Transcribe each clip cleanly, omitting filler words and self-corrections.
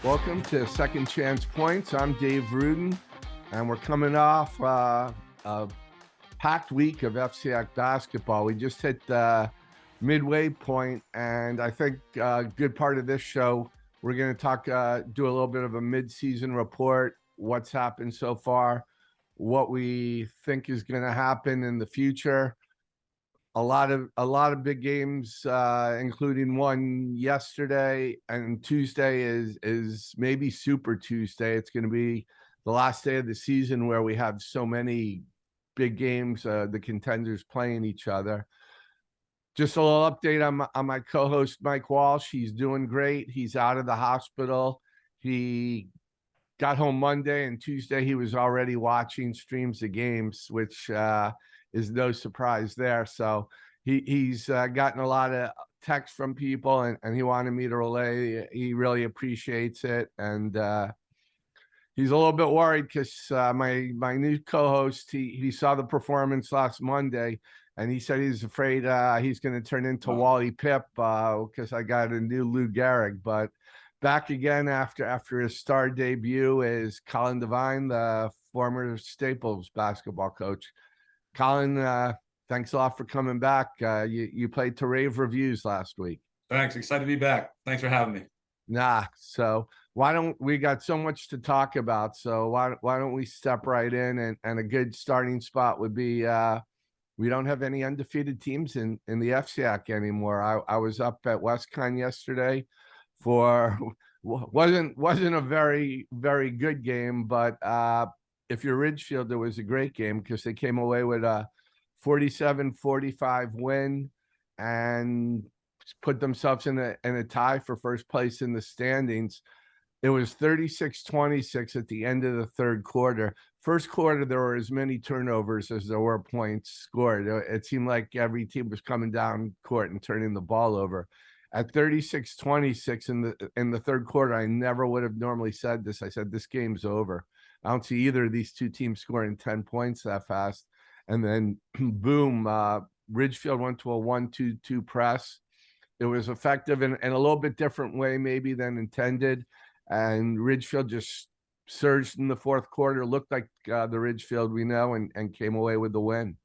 Welcome to Second Chance Points. I'm Dave Rudin, and we're coming off a packed week of FCX basketball. We just hit the midway point, and I think a good part of this show, we're going to do a little bit of a mid-season report, what's happened so far, what we think is going to happen in the future. A lot of big games, including one yesterday, and Tuesday is maybe Super Tuesday. It's going to be the last day of the season where we have so many big games, the contenders playing each other. Just a little update on my co-host Mike Walsh. He's doing great. He's out of the hospital. He got home Monday, and Tuesday he was already watching streams of games, which is no surprise there. So he's gotten a lot of texts from people, and he wanted me to relay. He really appreciates it, and he's a little bit worried because my new co-host, he saw the performance last Monday, and he said he's afraid he's going to turn into Wally Pipp because I got a new Lou Gehrig. But back again after his star debut is Colin Devine, the former Staples basketball coach. Colin, thanks a lot for coming back. You played to rave reviews last week. Thanks. Excited to be back. Thanks for having me. So why don't we got so much to talk about? So why don't we step right in? And a good starting spot would be we don't have any undefeated teams in the FCAC anymore. I was up at WestCon yesterday for wasn't a very good game, but if you're Ridgefield, it was a great game because they came away with a 47-45 win and put themselves in a tie for first place in the standings. It was 36-26 at the end of the third quarter. First quarter, there were as many turnovers as there were points scored. It seemed like every team was coming down court and turning the ball over. At 36-26 in the third quarter, I never would have normally said this. I said, this game's over. I don't see either of these two teams scoring 10 points that fast. And then, boom, Ridgefield went to a 1-2-2 press. It was effective in a little bit different way maybe than intended. And Ridgefield just surged in the fourth quarter, looked like the Ridgefield we know, and came away with the win.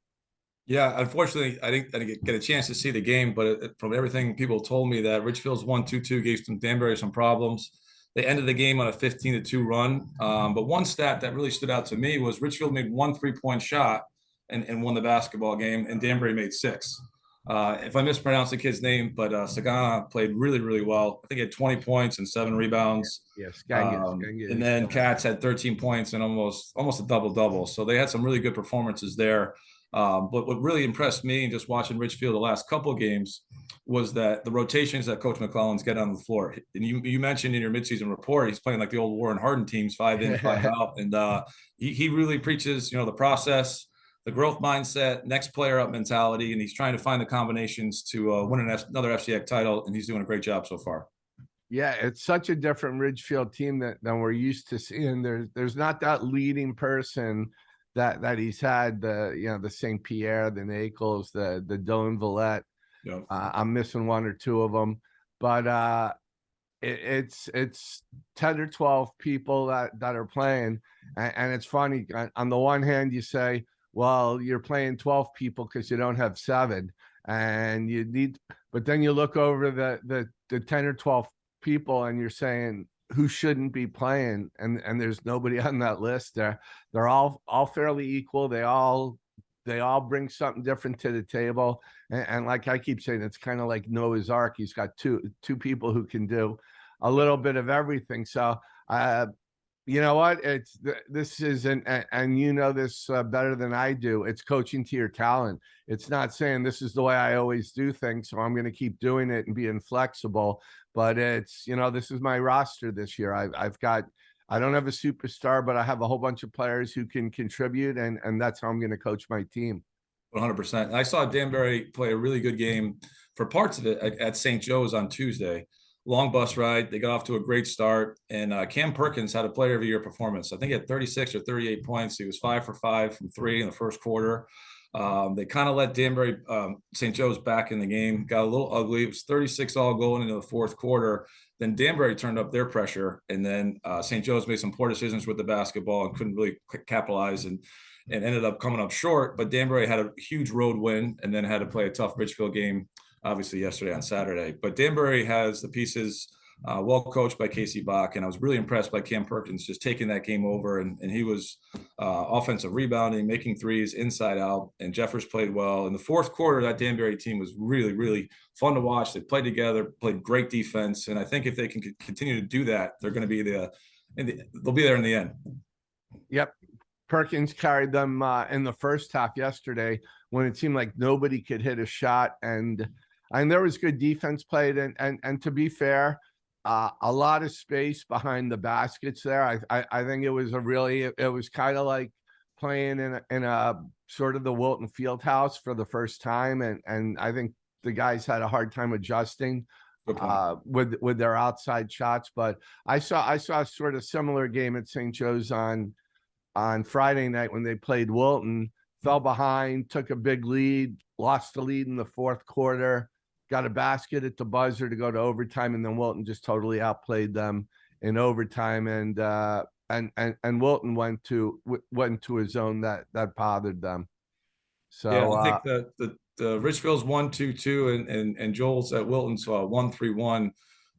Yeah, unfortunately, I didn't get a chance to see the game, but from everything people told me that Ridgefield's 1-2-2 gave some Danbury some problems. They ended the game on a 15-2 run. But one stat that really stood out to me was Ridgefield made one 3-point shot and won the basketball game, and Danbury made 6. If I mispronounce the kid's name, but Sagana played really, really well. I think he had 20 points and 7 rebounds. Yeah, Skangas. And then Katz had 13 points and almost a double-double. So they had some really good performances there. But what really impressed me, just watching Ridgefield the last couple of games, was that the rotations that Coach McClellan's get on the floor. And you mentioned in your midseason report, he's playing like the old Warren Harden teams, 5 in, 5 out. And he really preaches, the process, the growth mindset, next player up mentality, and he's trying to find the combinations to win another FCX title, and he's doing a great job so far. Yeah, it's such a different Ridgefield team than we're used to seeing. There's not that leading person that he's had, the St. Pierre, the Naples, the Dylan Villette. Yep. I'm missing one or two of them, but it's 10 or 12 people that are playing, and it's funny. On the one hand, you say, well, you're playing 12 people because you don't have 7, and you need, but then you look over the 10 or 12 people and you're saying who shouldn't be playing, and there's nobody on that list. They're all fairly equal. They all bring something different to the table, and like I keep saying, it's kind of like Noah's Ark. He's got two people who can do a little bit of everything. So you know what? This isn't, and you know this better than I do. It's coaching to your talent. It's not saying this is the way I always do things, so I'm going to keep doing it and being flexible. But it's, this is my roster this year. I've got, I don't have a superstar, but I have a whole bunch of players who can contribute, and that's how I'm going to coach my team. 100%. I saw Danbury play a really good game for parts of it at St. Joe's on Tuesday. Long bus ride. They got off to a great start. And Cam Perkins had a player of the year performance. I think he had 36 or 38 points. He was 5 for 5 from 3 in the first quarter. They kind of let Danbury, St. Joe's back in the game. Got a little ugly. It was 36 all going into the fourth quarter. Then Danbury turned up their pressure, and then St. Joe's made some poor decisions with the basketball and couldn't really capitalize and ended up coming up short. But Danbury had a huge road win and then had to play a tough Ridgefield game, obviously yesterday on Saturday. But Danbury has the pieces, well coached by Casey Bach, and I was really impressed by Cam Perkins just taking that game over. And he was offensive rebounding, making threes inside out, and Jeffers played well. In the fourth quarter, that Danbury team was really, really fun to watch. They played together, played great defense, and I think if they can continue to do that, they're going to be they'll be there in the end. Yep. Perkins carried them in the first half yesterday when it seemed like nobody could hit a shot, and there was good defense played, and to be fair, a lot of space behind the baskets there. I think it was it was kind of like playing in a sort of the Wilton Fieldhouse for the first time, and I think the guys had a hard time adjusting with their outside shots. But I saw a sort of similar game at St. Joe's on Friday night when they played Wilton, fell behind, took a big lead, lost the lead in the fourth quarter, got a basket at the buzzer to go to overtime, and then Wilton just totally outplayed them in overtime, and Wilton went to a zone that bothered them. So yeah, I think the Ridgefield's 1-2-2 and Joel's at Wilton's 1-3-1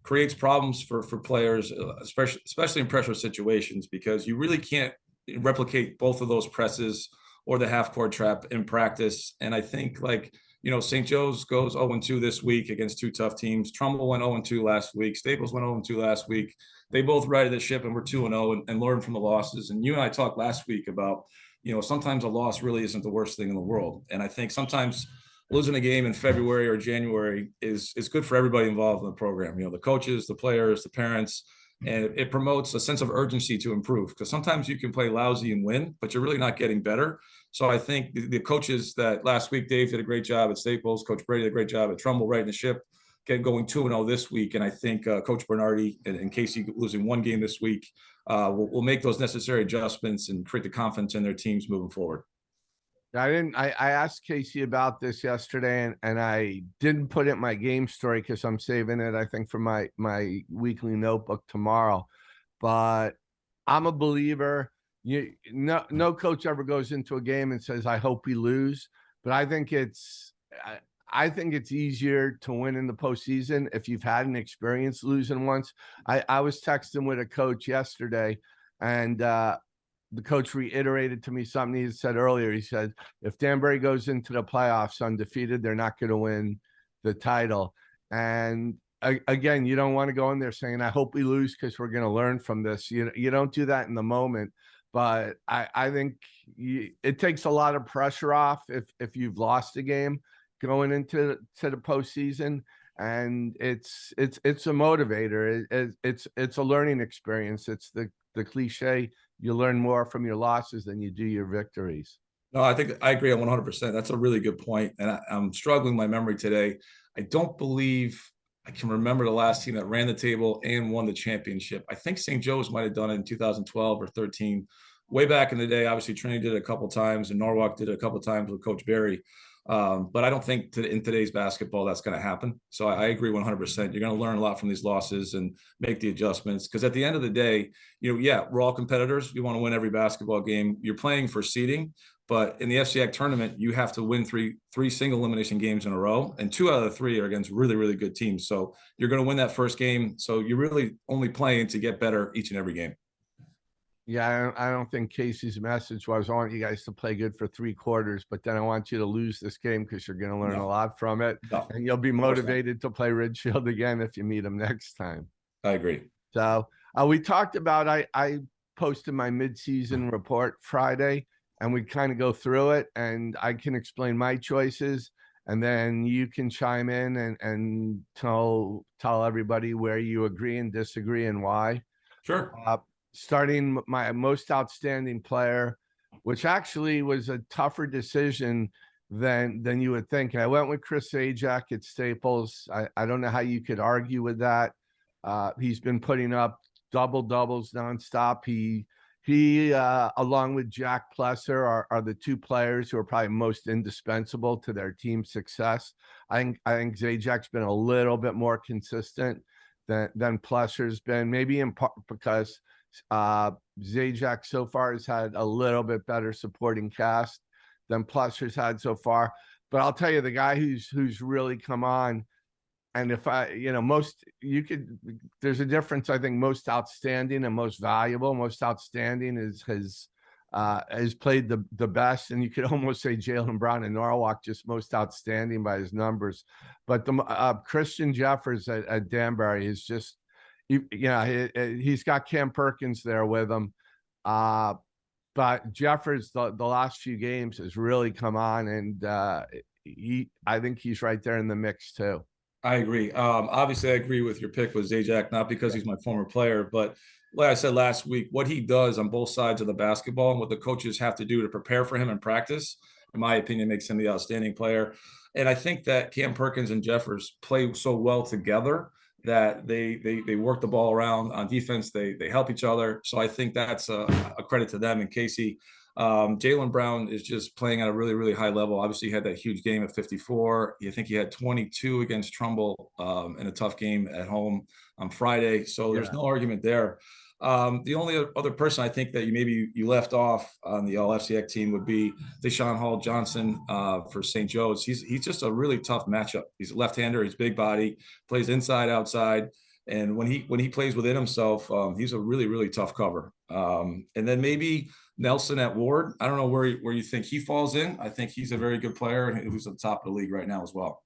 creates problems for players, especially in pressure situations, because you really can't replicate both of those presses or the half court trap in practice. And I think, like, St. Joe's goes 0-2 this week against two tough teams. Trumbull went 0-2 last week. Staples went 0-2 last week. They both righted the ship and we're 2-0 and learned from the losses. And you and I talked last week about, sometimes a loss really isn't the worst thing in the world. And I think sometimes losing a game in February or January is good for everybody involved in the program. The coaches, the players, the parents, and it promotes a sense of urgency to improve, because sometimes you can play lousy and win, but you're really not getting better. So I think the coaches that last week, Dave did a great job at Staples, Coach Brady did a great job at Trumbull, righting the ship, going 2-0 this week. And I think Coach Bernardi and Casey losing one game this week will make those necessary adjustments and create the confidence in their teams moving forward. I asked Casey about this yesterday, and I didn't put it in my game story because I'm saving it, I think, for my weekly notebook tomorrow. But I'm a believer. No coach ever goes into a game and says, I hope we lose. But I think it's easier to win in the postseason if you've had an experience losing once. I was texting with a coach yesterday, and the coach reiterated to me something he said earlier. He said, if Danbury goes into the playoffs undefeated, they're not going to win the title. And again, you don't want to go in there saying, I hope we lose because we're going to learn from this. You don't do that in the moment. But I think it takes a lot of pressure off if you've lost a game going into the postseason. And it's a motivator. It's a learning experience. It's the cliche, you learn more from your losses than you do your victories. No, I think I agree 100%. That's a really good point. And I'm struggling with my memory today. I don't believe I can remember the last team that ran the table and won the championship. I think St. Joe's might have done it in 2012 or 13. Way back in the day, obviously Trinity did it a couple of times and Norwalk did it a couple of times with Coach Barry. But I don't think in today's basketball that's going to happen. So I agree 100%. You're going to learn a lot from these losses and make the adjustments, because at the end of the day, we're all competitors. We want to win every basketball game. You're playing for seeding, but in the FCAC tournament, you have to win three single elimination games in a row, and 2 out of the 3 are against really, really good teams. So you're going to win that first game. So you're really only playing to get better each and every game. Yeah, I don't think Casey's message was, I want you guys to play good for 3 quarters, but then I want you to lose this game because you're going to learn a lot from it. No, and you'll be motivated to play Ridgefield again if you meet them next time. I agree. So we talked about, I posted my mid-season report Friday, and we kind of go through it, and I can explain my choices, and then you can chime in and tell everybody where you agree and disagree and why. Sure. Starting my most outstanding player, which actually was a tougher decision than you would think. I went with Chris Zajac at Staples. I don't know how you could argue with that. He's been putting up double-doubles nonstop. He along with Jack Plesser are the 2 players who are probably most indispensable to their team's success. I think Zajac's been a little bit more consistent than Plusher's been. Maybe in part because Zajac so far has had a little bit better supporting cast than Plusher's had so far. But I'll tell you, the guy who's really come on, and if there's a difference. I think most outstanding and most valuable. Most outstanding has played the best, and you could almost say Jaylen Brown and Norwalk just most outstanding by his numbers. But the Christian Jeffers at Danbury is just, he's got Cam Perkins there with him. But Jeffers, the last few games has really come on, and I think he's right there in the mix too. I agree. Obviously, I agree with your pick with Zajac, not because he's my former player, but like I said last week, what he does on both sides of the basketball and what the coaches have to do to prepare for him in practice, in my opinion, makes him the outstanding player. And I think that Cam Perkins and Jeffers play so well together that they work the ball around on defense. They help each other. So I think that's a credit to them. And Casey, Jaylen Brown is just playing at a really, really high level. Obviously, he had that huge game at 54. I think he had 22 against Trumbull in a tough game at home on Friday. So there's no argument there. The only other person I think that you left off on the All FCX team would be Deshaun Hall Johnson for St. Joe's. He's just a really tough matchup. He's a left-hander. He's big body, plays inside, outside. And when he plays within himself, he's a really, really tough cover. And then maybe Nelson at Ward. I don't know where you think he falls in. I think he's a very good player and who's at the top of the league right now as well.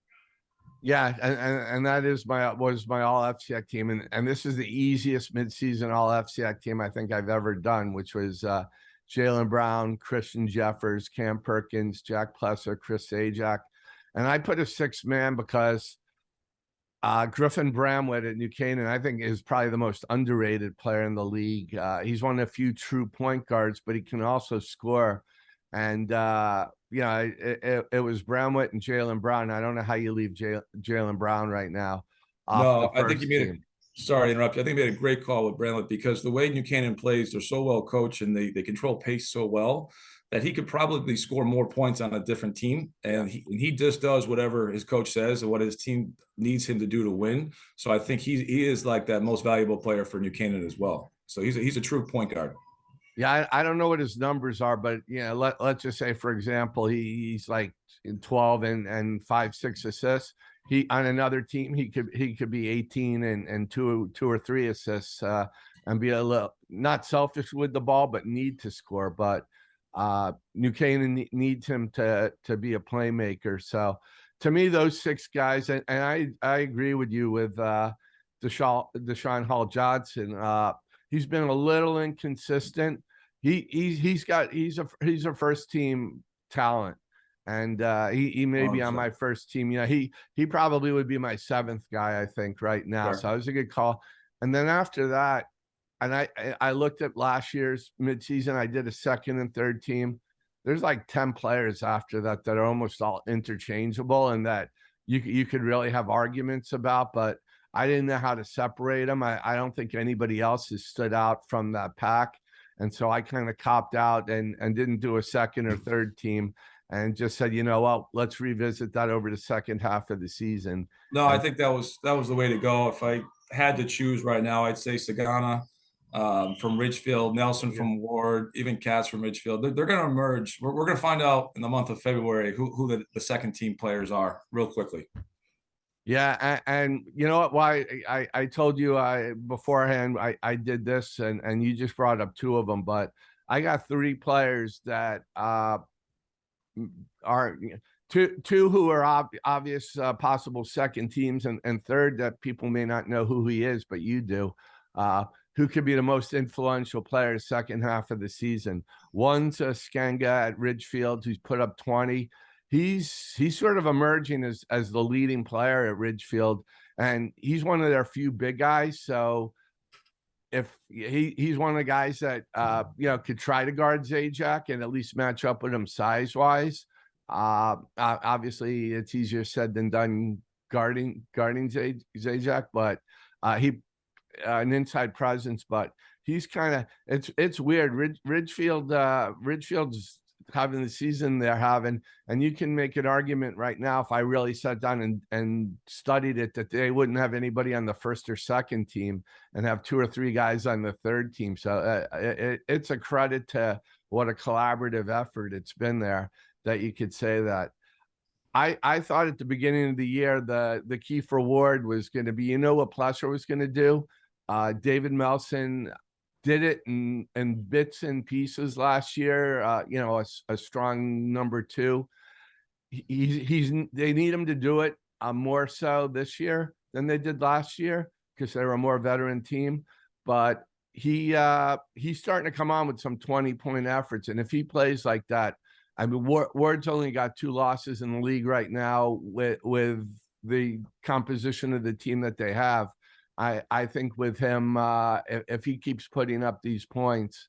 Yeah, and that was my all FCX team, and this is the easiest midseason all FCX team I think I've ever done, which was Jaylen Brown, Christian Jeffers, Cam Perkins, Jack Plesser, Chris Zajac, and I put a 6-man because Griffin Bramwood at New Canaan, I think, is probably the most underrated player in the league. He's one of the few true point guards, but he can also score. And it was Bramwood and Jaylen Brown. I don't know how you leave Jaylen Brown right now. No, I think you made it. Sorry to interrupt you. I think you made a great call with Bramwood because the way New Canaan plays, they're so well coached and they control pace so well that he could probably score more points on a different team. And he just does whatever his coach says and what his team needs him to do to win. So I think he is like that most valuable player for New Canaan as well. So he's a true point guard. Yeah, I don't know what his numbers are, but let's just say, for example, he's like in 12 and 5-6 assists. He on another team he could be 18 and two or three assists and be a little not selfish with the ball, but need to score. But New Canaan needs him to be a playmaker. So to me, those 6 guys, and I agree with you with Deshaun Hall Johnson. He's been a little inconsistent. He's a first team talent, and he may be on my first team. He probably would be my 7th guy, I think, right now. Sure. So that was a good call. And then after that, and I looked at last year's midseason. I did a 2nd and 3rd team. There's like 10 players after that are almost all interchangeable, and that you could really have arguments about, but I didn't know how to separate them. I don't think anybody else has stood out from that pack. And so I kind of copped out and didn't do a 2nd or 3rd team and just said, let's revisit that over the second half of the season. No, I think that was the way to go. If I had to choose right now, I'd say Sagana from Ridgefield, Nelson from Ward, even Katz from Ridgefield. They're going to emerge. We're going to find out in the month of February who the second team players are real quickly. Yeah, and you know what? Why I told you beforehand I did this, and you just brought up 2 of them, but I got 3 players that are two who are obvious possible second teams, and third that people may not know who he is, but you do. Who could be the most influential player second half of the season? One's Skanga at Ridgefield, who's put up 20. He's sort of emerging as the leading player at Ridgefield, and he's one of their few big guys. So if he's one of the guys that could try to guard Zajac and at least match up with him size wise. Obviously, it's easier said than done guarding Zajac, but he an inside presence. But he's kind of it's weird. Ridgefield's having the season they're having. And you can make an argument right now, if I really sat down and studied it, that they wouldn't have anybody on the first or second team and have 2 or 3 guys on the third team. So it's a credit to what a collaborative effort it's been there, that you could say that. I thought at the beginning of the year, the key for Ward was going to be, you know what Plesser was going to do? David Melson did it in bits and pieces last year. A strong number 2. They need him to do it more so this year than they did last year, because they were a more veteran team. But he's starting to come on with some 20-point efforts, and if he plays like that, I mean, Ward's only got 2 losses in the league right now with the composition of the team that they have. I think with him, if he keeps putting up these points,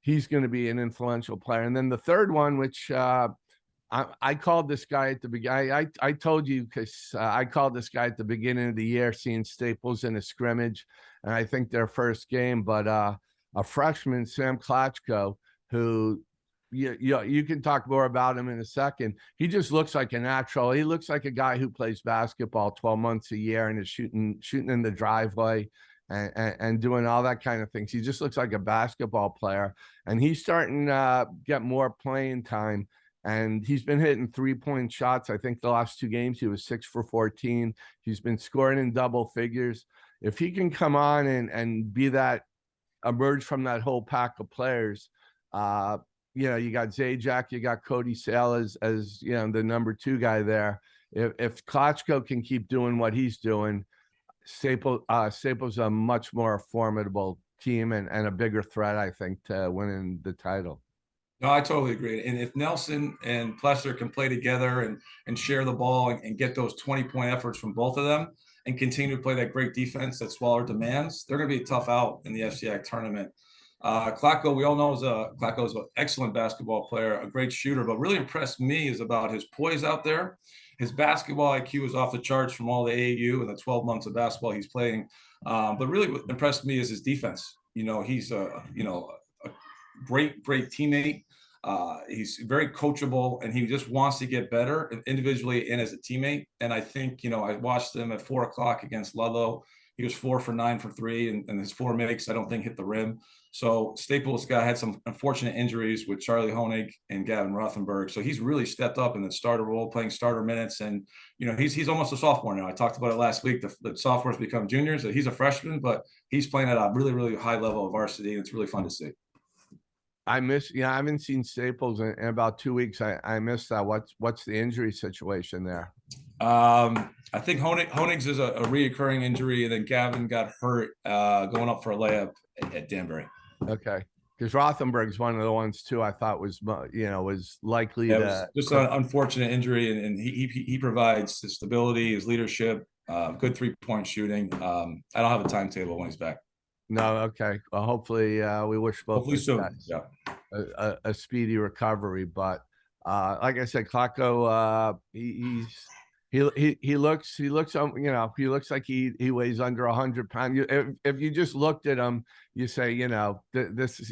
he's going to be an influential player. And then the third one, which I called this guy at the beginning. I told you, because I called this guy at the beginning of the year, seeing Staples in a scrimmage, and I think their first game. But a freshman, Sam Klatchko, who you can talk more about him in a second. He just looks like a natural. He looks like a guy who plays basketball 12 months a year and is shooting in the driveway and doing all that kind of things. He just looks like a basketball player, and he's starting to get more playing time. And he's been hitting 3-point shots. I think the last 2 games he was 6 for 14. He's been scoring in double figures. If he can come on and be that, emerge from that whole pack of players, you got Zajac, you got Cody Sale as the number 2 guy there. If Klatchko can keep doing what he's doing, Staples a much more formidable team and a bigger threat, I think, to winning the title. No, I totally agree. And if Nelson and Plesser can play together and share the ball and get those 20-point efforts from both of them and continue to play that great defense that Swaller demands, they're going to be a tough out in the FCIAC tournament. Klatko, we all know Klatko is an excellent basketball player, a great shooter, but really impressed me is about his poise out there. His basketball IQ is off the charts from all the AAU and the 12 months of basketball he's playing. But really what impressed me is his defense. He's a great teammate. He's very coachable, and he just wants to get better individually and as a teammate. And I think, I watched him at 4:00 against Ludlow. He was 4 for 9 for 3, and his 4 makes, I don't think, hit the rim. So Staples had some unfortunate injuries with Charlie Honig and Gavin Rothenberg. So he's really stepped up in the starter role, playing starter minutes. And, he's almost a sophomore now. I talked about it last week. The sophomores become juniors. He's a freshman, but he's playing at a really, really high level of varsity, and it's really fun to see. I haven't seen Staples in about 2 weeks. I missed that. What's the injury situation there? I think Honig's is a reoccurring injury, and then Gavin got hurt going up for a layup at Danbury. Okay, because Rothenberg's one of the ones too I thought was likely to. Was just an unfortunate injury, and he provides his stability, his leadership, good 3-point shooting. I don't have a timetable when he's back. No, okay. Well, hopefully we wish both hopefully soon. Yeah, a speedy recovery. But like I said, Klatko, he looks like he weighs under 100 pounds. If you just looked at him, you say, this is,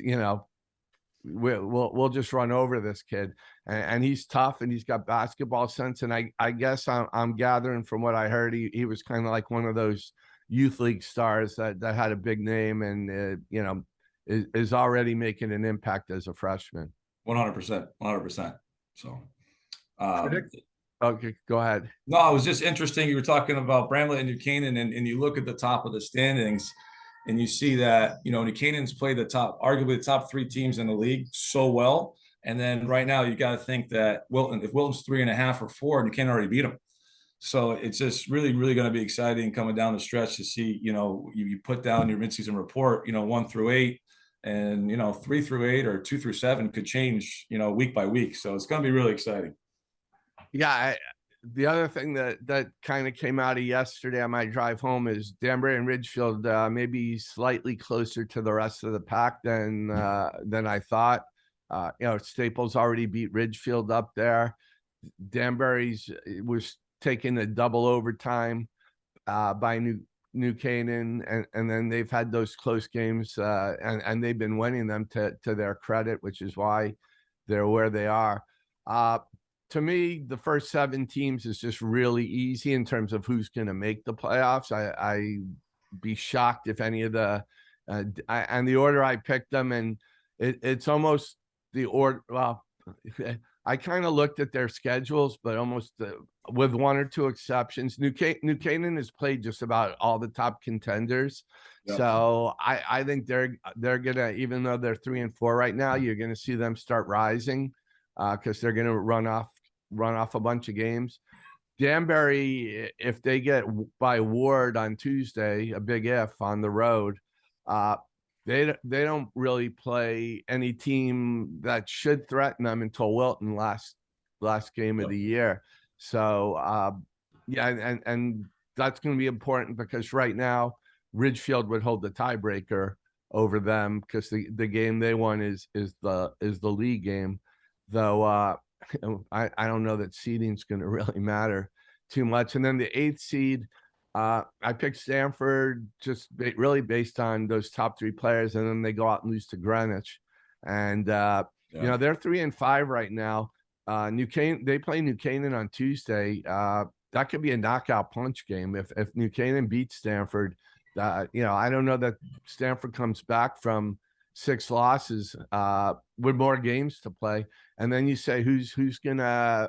we'll just run over this kid, and he's tough, and he's got basketball sense. And I guess I'm gathering from what I heard, he was kind of like one of those youth league stars that had a big name and is already making an impact as a freshman. 100%. So okay, go ahead. No, it was just interesting. You were talking about Bramlett and New Canaan, and you look at the top of the standings and you see that New Canaan's played arguably the top 3 teams in the league so well. And then right now you got to think that if Wilton's 3.5 or 4, New Canaan already beat them. So it's just really, really going to be exciting coming down the stretch to see, you put down your midseason report, 1 through 8, and, 3 through 8 or 2 through 7 could change, week by week. So it's going to be really exciting. Yeah. The other thing that kind of came out of yesterday on my drive home is Danbury and Ridgefield maybe slightly closer to the rest of the pack than I thought. Staples already beat Ridgefield up there. Danbury's was taking a double overtime by New Canaan, and then they've had those close games and they've been winning them to their credit, which is why they're where they are. Uh, to me, the first 7 teams is just really easy in terms of who's going to make the playoffs. I be shocked if any of the and the order I picked them, and it's almost the order. Well, I kind of looked at their schedules, but almost with 1 or 2 exceptions, New Canaan has played just about all the top contenders. Yeah. So I think they're gonna, even though they're 3-4 right now, you're gonna see them start rising because they're gonna run off a bunch of games. Danbury, if they get by Ward on Tuesday, a big if on the road, uh, they don't really play any team that should threaten them until Wilton last game of the year. So yeah, and that's going to be important because right now Ridgefield would hold the tiebreaker over them because the game they won is the league game, though. I don't know that seeding is going to really matter too much. And then the 8th seed, I picked Stanford just really based on those top 3 players, and then they go out and lose to Greenwich, and you know they're 3-5 right now. New Canaan, they play New Canaan on Tuesday. That could be a knockout punch game if New Canaan beats Stanford. You know, I don't know that Stanford comes back from 6 losses with more games to play, and then you say who's gonna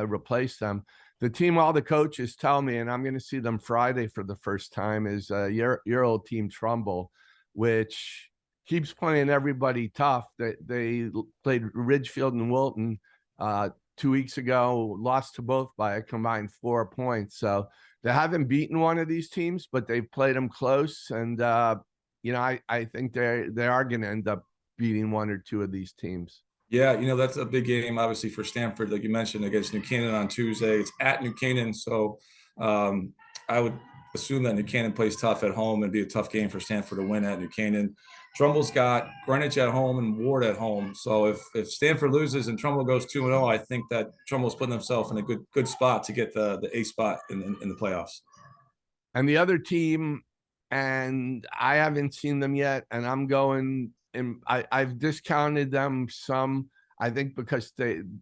replace them. The team all the coaches tell me, and I'm going to see them Friday for the first time, is your old team Trumbull, which keeps playing everybody tough. They played Ridgefield and Wilton 2 weeks ago, lost to both by a combined 4 points. So they haven't beaten one of these teams, but they've played them close. And you know, I think they are going to end up beating 1 or 2 of these teams. Yeah, you know, that's a big game, obviously, for Stanford, like you mentioned, against New Canaan on Tuesday. It's at New Canaan, so I would assume that New Canaan plays tough at home and be a tough game for Stanford to win at New Canaan. Trumbull's got Greenwich at home and Ward at home. So if Stanford loses and Trumbull goes 2-0, I think that Trumbull's putting themselves in a good spot to get the A spot in the playoffs. And the other team, and I haven't seen them yet, and I'm going, and I've discounted them some, I think, because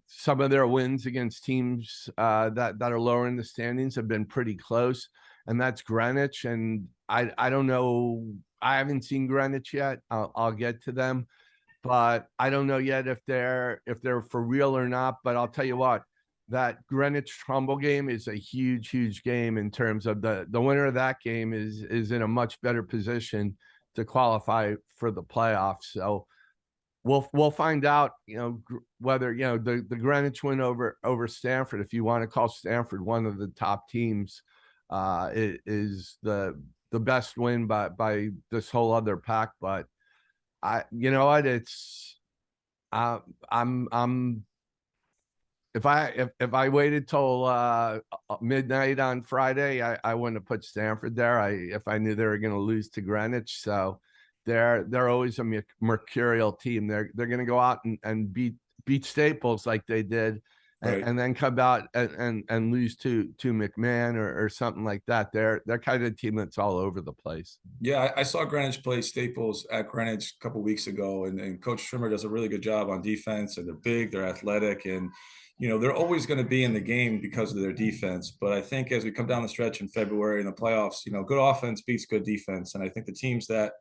some of their wins against teams that are lower in the standings have been pretty close, and that's Greenwich. And I don't know, I haven't seen Greenwich yet. I'll get to them, but I don't know yet if they're for real or not. But I'll tell you what, that Greenwich Trumbull game is a huge game in terms of the winner of that game is in a much better position to qualify for the playoffs. So we'll find out, you know, whether, you know, the Greenwich win over Stanford, if you want to call Stanford one of the top teams, is the best win by this whole other pack. But you know what, it's I'm if I waited till midnight on Friday, I wouldn't have put Stanford there. If I knew they were going to lose to Greenwich. So they're always a mercurial team. They're going to go out and beat Staples like they did, Right. and then come out and lose to McMahon or something like that. They're kind of a team that's all over the place. Yeah, I saw Greenwich play Staples at Greenwich a couple of weeks ago, and Coach Trimmer does a really good job on defense. And they're big, they're athletic, and you know they're always going to be in the game because of their defense. But I think as we come down the stretch in February in the playoffs, you know, good offense beats good defense, and I think the teams that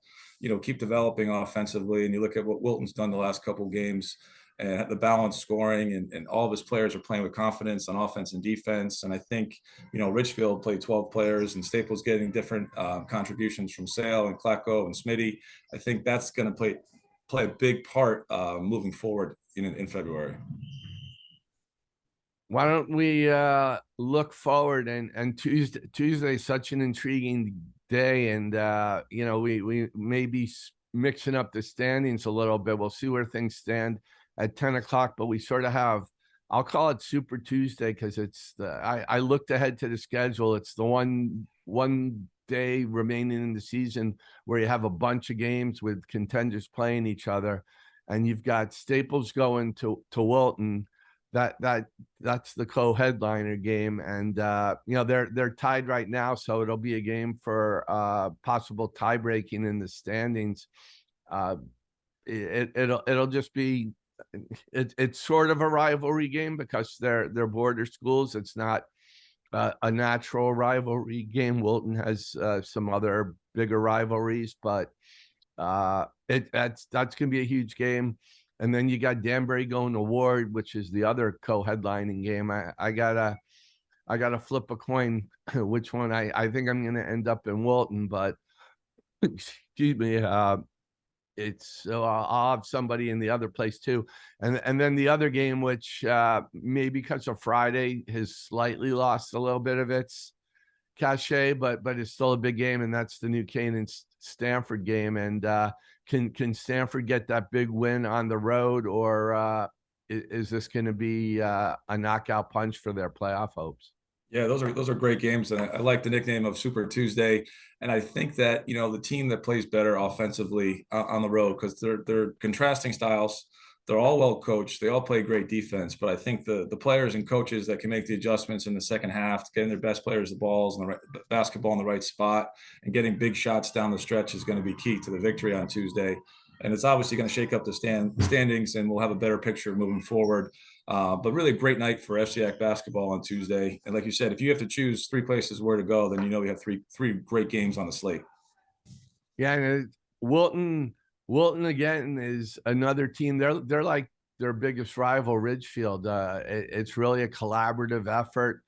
keep developing offensively, and you look at what Wilton's done the last couple of games, and the balanced scoring, and all of his players are playing with confidence on offense and defense. And I think, Ridgefield played 12 players, and Staples getting different contributions from Sale and Klacko and Smitty. I think that's going to play a big part moving forward in February. Why don't we look forward, and Tuesday is such an intriguing day, and we may be mixing up the standings a little bit. We'll see where things stand at 10 o'clock, but we sort of have, I'll call it Super Tuesday, because it's I looked ahead to the schedule. It's the one day remaining in the season where you have a bunch of games with contenders playing each other, and you've got Staples going to Wilton. That's the co-headliner game, and they're tied right now, so it'll be a game for possible tie breaking in the standings. It'll just be it's sort of a rivalry game because they're border schools. It's not a natural rivalry game. Wilton has some other bigger rivalries, but that's going to be a huge game. And then you got Danbury going to Ward, which is the other co-headlining game. I gotta flip a coin which one I think I'm going to end up in Wilton, but excuse me. It's so I'll have somebody in the other place too, and then the other game, which maybe because of Friday has slightly lost a little bit of its cachet, but it's still a big game, and that's the New Canaan Stanford game. And can Stanford get that big win on the road, or is this going to be a knockout punch for their playoff hopes? Yeah, those are great games, and I like the nickname of Super Tuesday. And I think that the team that plays better offensively on the road, because they're contrasting styles. They're all well coached. They all play great defense, but I think the players and coaches that can make the adjustments in the second half, getting their best players the balls and the basketball in the right spot, and getting big shots down the stretch is going to be key to the victory on Tuesday. And it's obviously going to shake up the standings, and we'll have a better picture moving forward. But really a great night for FCIAC basketball on Tuesday. And like you said, if you have to choose three places where to go, then we have three great games on the slate. Yeah, and Wilton again is another team. They're like their biggest rival, Ridgefield. It's really a collaborative effort.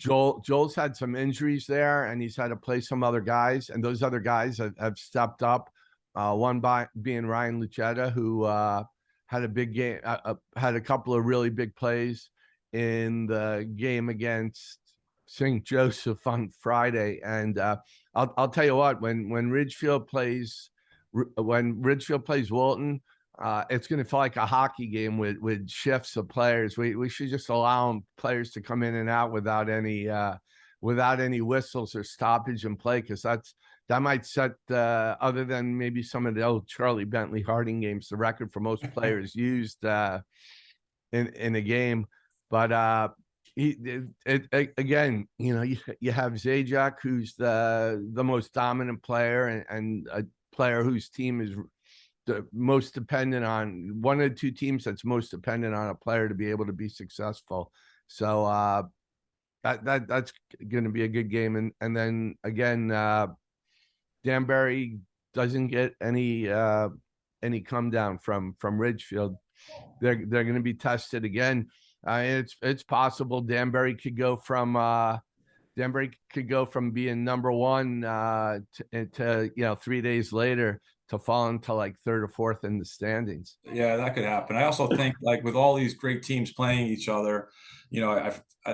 Joel's had some injuries there, and he's had to play some other guys, and those other guys have stepped up. One being Ryan Lucetta, who had a big game, had a couple of really big plays in the game against St. Joseph on Friday. And I'll tell you what, when Ridgefield plays Wilton, it's going to feel like a hockey game with shifts of players. We should just allow players to come in and out without any whistles or stoppage in play, because that might set, other than maybe some of the old Charlie Bentley Harding games, the record for most players used in a game. But again, you have Zajac, who's the most dominant player, and a player whose team is the most dependent on, one of the two teams that's most dependent on a player to be able to be successful. So that's going to be a good game. And then again, Danbury doesn't get any come down from Ridgefield. They're going to be tested again. It's possible Danbury could go from being number one to 3 days later to fall into like third or fourth in the standings. Yeah, that could happen. I also think, like, with all these great teams playing each other, I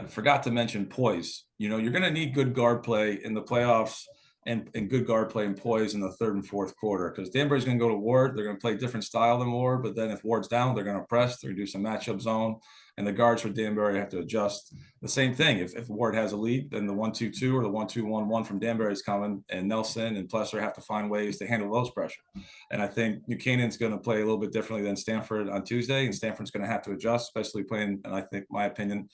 forgot to mention poise. You're going to need good guard play in the playoffs, and good guard play and poise in the third and fourth quarter, because Danbury's going to go to Ward. They're going to play a different style than Ward, but then if Ward's down, they're going to press. They're going to do some matchup zone, and the guards for Danbury have to adjust. The same thing. If Ward has a lead, then the 1-2-2 or the 1-2-1-1 from Danbury is coming, and Nelson and Plesser have to find ways to handle those pressure. And I think New Canaan's going to play a little bit differently than Stanford on Tuesday, and Stanford's going to have to adjust, especially playing, and I think, my opinion,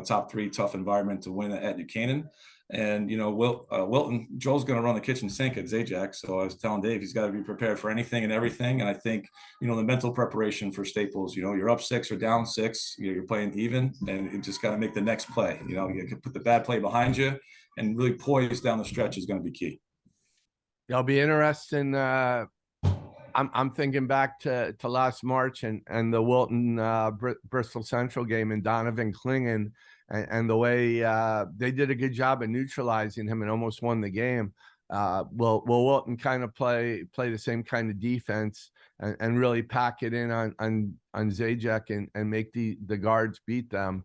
top three tough environment to win at New Canaan. And Wilton, Joel's going to run the kitchen sink at Zajac. So I was telling Dave, he's got to be prepared for anything and everything. And I think the mental preparation for Staples, you're up 6 or down 6, you're playing even, and you just got to make the next play. You can put the bad play behind you, and really poise down the stretch is going to be key. It'll be interesting. I'm thinking back to last March and the Wilton Bristol Central game, and Donovan Klingen, and the way they did a good job of neutralizing him and almost won the game. Will Wilton kind of play the same kind of defense and really pack it in on Zajac and make the guards beat them?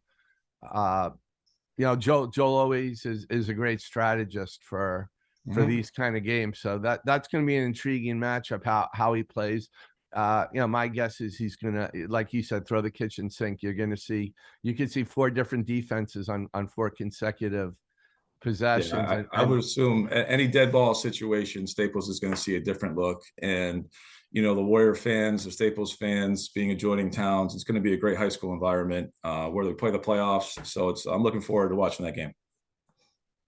Joel always is a great strategist for these kind of games. So that's going to be an intriguing matchup, how he plays. My guess is he's going to, like you said, throw the kitchen sink. You can see 4 different defenses on 4 consecutive possessions. Yeah, I would assume any dead ball situation, Staples is going to see a different look. And, the Warrior fans, the Staples fans being adjoining towns, it's going to be a great high school environment where they play the playoffs. So I'm looking forward to watching that game.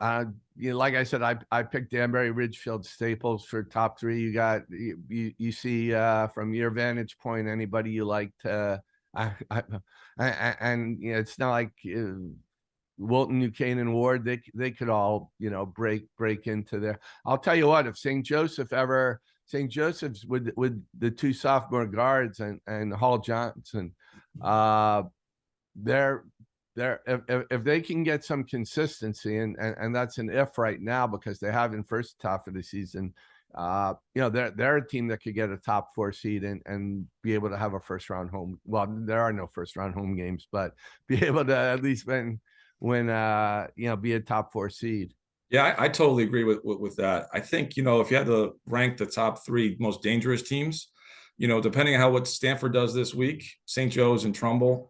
Like I said, I picked Danbury, Ridgefield, Staples for top three. You got you see from your vantage point anybody you like to, and it's not like Wilton, Buchanan, Ward. They could all break into there. I'll tell you what, if St. Joseph's with the two sophomore guards and Hall Johnson, they're if they can get some consistency, and that's an if right now because they haven't first half of the season. They're a team that could get a top 4 seed and be able to have a first round home. Well, there are no first round home games, but be able to at least be a top 4 seed. Yeah, I totally agree with that. I think, if you had to rank the top 3 most dangerous teams, depending on what Stanford does this week, St. Joe's and Trumbull.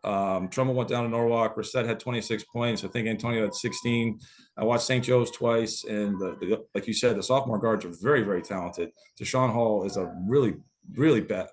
Trumbull went down to Norwalk. Reset had 26 points. I think Antonio had 16. I watched St. Joe's twice, and like you said, the sophomore guards are very, very talented. Deshaun Hall is a really, really bad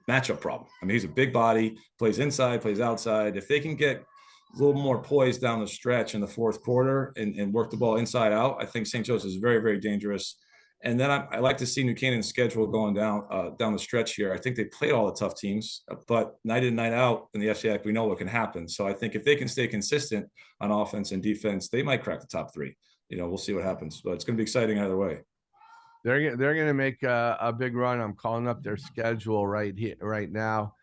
matchup problem. I mean, he's a big body, plays inside, plays outside. If they can get a little more poised down the stretch in the fourth quarter and work the ball inside out, I think St. Joe's is very, very dangerous. And then I like to see New Canaan's schedule going down the stretch here. I think they played all the tough teams, but night in, night out in the FCIAC, we know what can happen. So I think if they can stay consistent on offense and defense, they might crack the top 3. We'll see what happens, but it's going to be exciting either way. They're going to make a big run. I'm calling up their schedule right now.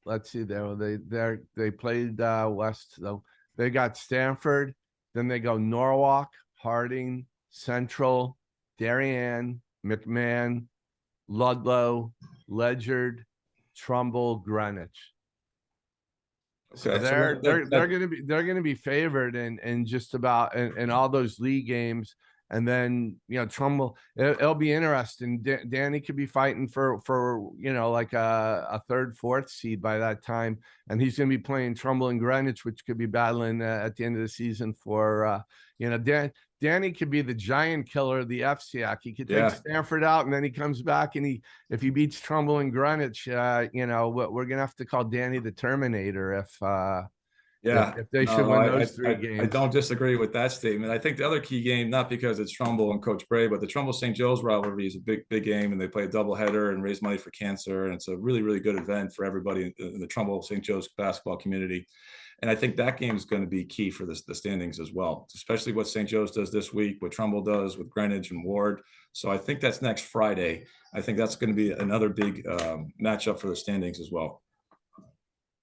Let's see there. They played West. So they got Stanford, then they go Norwalk, Harding, Central, Darien, McMahon, Ludlow, Ledyard, Trumbull, Greenwich. So they're going to be favored in just about in all those league games. And then Trumbull, it'll be interesting. Danny could be fighting for like a 3rd, 4th seed by that time, and he's going to be playing Trumbull and Greenwich, which could be battling at the end of the season for Danny could be the giant killer of the FCIAC. He could take Stanford out, and then he comes back, and if he beats Trumbull and Greenwich, we're going to have to call Danny the Terminator if they should win those 3 games. I don't disagree with that statement. I think the other key game, not because it's Trumbull and Coach Bray, but the Trumbull-St. Joe's rivalry is a big game, and they play a doubleheader and raise money for cancer, and it's a really, really good event for everybody in the Trumbull-St. Joe's basketball community. And I think that game is going to be key for the standings as well, especially what St. Joe's does this week, what Trumbull does with Greenwich and Ward. So I think that's next Friday. I think that's going to be another big matchup for the standings as well.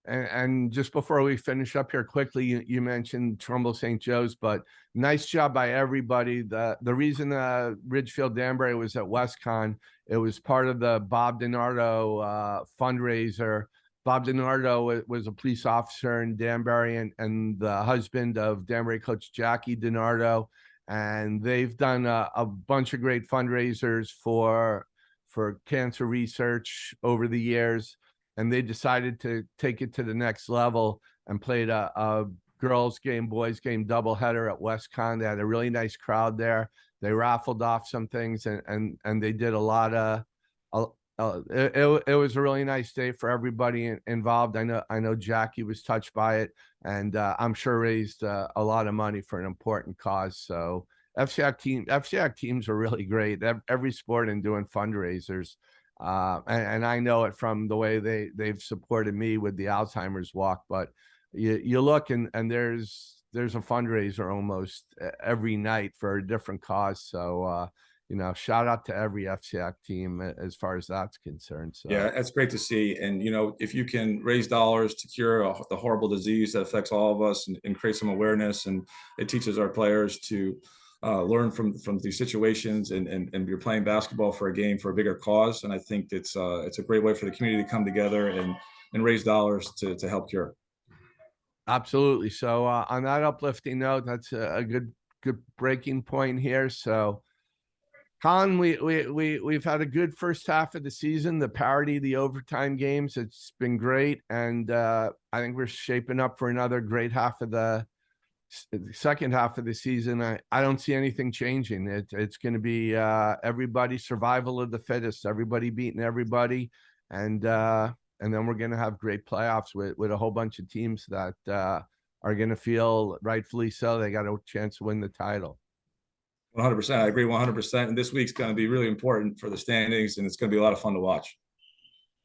And just before we finish up here quickly, you mentioned Trumbull St. Joe's, but nice job by everybody. The reason Ridgefield Danbury was at WestCon, it was part of the Bob DiNardo fundraiser. Bob DiNardo was a police officer in Danbury and the husband of Danbury coach Jackie DiNardo. And they've done a bunch of great fundraisers for cancer research over the years. And they decided to take it to the next level and played a girls game, boys game doubleheader at WestCon. They had a really nice crowd there. They raffled off some things and they did a lot of it was a really nice day for everybody involved. I know Jackie was touched by it, and I'm sure raised a lot of money for an important cause. So FCIAC teams are really great. Every sport in doing fundraisers. And I know it from the way they've supported me with the Alzheimer's walk, but you look and there's a fundraiser almost every night for a different cause. So, shout out to every FCIAC team as far as that's concerned. So yeah, that's great to see. And, if you can raise dollars to cure the horrible disease that affects all of us and create some awareness, and it teaches our players to learn from these situations, and you're playing basketball for a game for a bigger cause. And I think it's a great way for the community to come together and raise dollars to help cure. Absolutely. So on that uplifting note, that's a good breaking point here. So Colin, we've had a good first half of the season, the parity, the overtime games. It's been great. And I think we're shaping up for another great half of the second half of the season. I don't see anything changing. It's going to be everybody survival of the fittest, everybody beating everybody, and then we're going to have great playoffs with a whole bunch of teams that are going to feel rightfully so they got a chance to win the title. 100%. I agree 100%. And this week's going to be really important for the standings, and it's going to be a lot of fun to watch.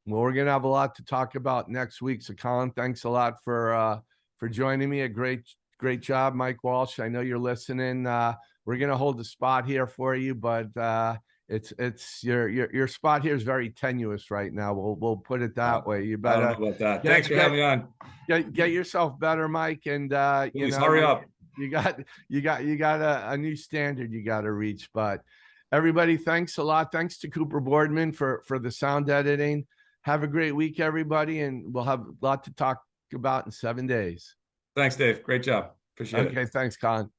Well, we're going to have a lot to talk about next week. So, Colin, thanks a lot for joining me. A great job, Mike Walsh. I know you're listening. We're going to hold the spot here for you, but it's your spot here is very tenuous right now. We'll put it that way. You better. I don't know about that. Thanks for having me on. Get yourself better, Mike, and Please, hurry up. You got a new standard you got to reach. But everybody, thanks a lot. Thanks to Cooper Boardman for the sound editing. Have a great week, everybody, and we'll have a lot to talk about in 7 days. Thanks, Dave. Great job. Appreciate it. Okay, thanks, Colin.